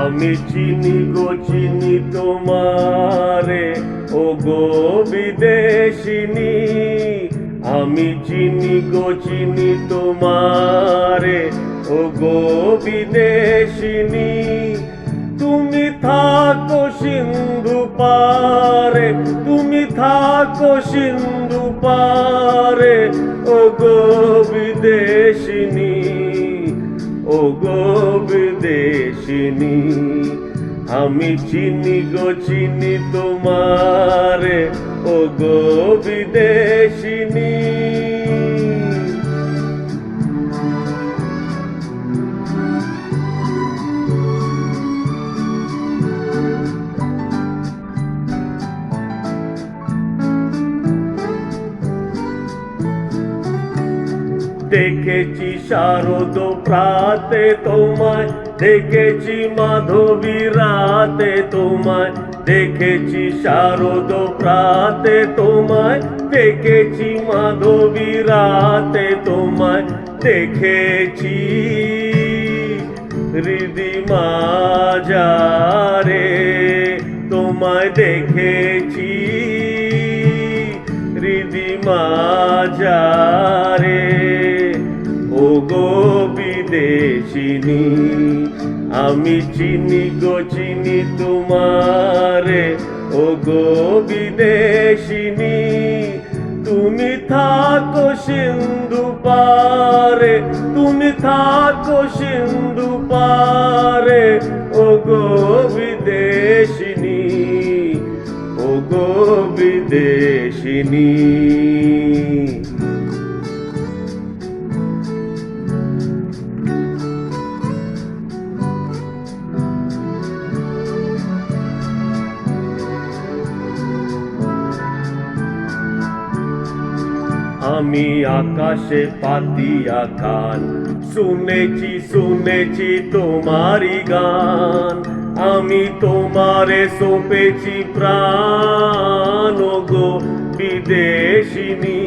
আমি চিনি গো চিনি তোমারে, ও গো বিদেশিনী। আমি চিনি গো চিনি তোমারে, ও গো বিদেশিনী। তুমি থাকো সিন্ধু পারে, তুমি থাকো সিন্ধু পারে, ও গো বিদেশিনী, ও গো বিদেশিনী। আমি চিনি গো চিনি তোমারে, ও গো বিদেশিনী। দেখেছি শারদ প্রাতে তোমায়, দেখেছি মাধবী রাতে তোমায়, দেখেছি শারদ প্রাতে তোমায়, দেখেছি মাধবী রাতে তোমায়, দেখেছি হৃদি মাঝারে তোমায়, দেখেছি হৃদি মাঝারে, ও গো বিদেশিনী। আমি চিনি গো চিনি তোমারে, ও গো বিদেশিনী। তুমি থাকো সিন্ধু পারে, তুমি থাকো সিন্ধু পারে, ও গো বিদেশিনী, ও গো বিদেশিনী। আমি আকাশে পাতিয়া কান, শুনেছি শুনেছি তোমারি গান। আমি তোমারে সঁপেছি প্রাণ, ও গো বিদেশিনী।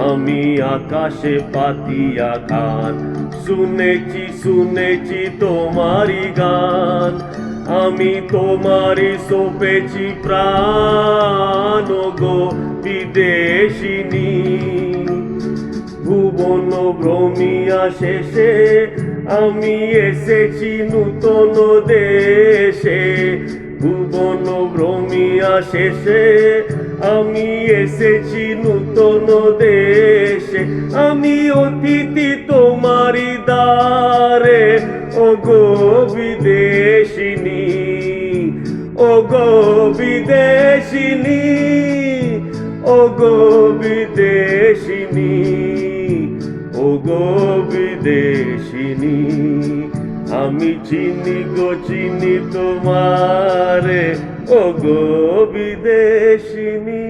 আমি আকাশে পাতিয়া গান, শুনেছি শুনেছি তোমারি গান। আমি তোমারি সঁপেছি প্রাণ, ও গো বিদেশিনী। ভুবন ভ্রমিয়া শেষে আমি এসেছি নূতন দেশে। ভুবন ভ্রমিয়া শেষে আমি এসেছি নূতন দেশে। আমি অতিথি তোমারি দ্বারে, ও গো বিদেশিনী, ও গো বিদেশিনী, ও গো বিদেশিনী, ও গো বিদেশিনী। আমি চিনি গো চিনি তোমারে, ও গো বিদেশিনী।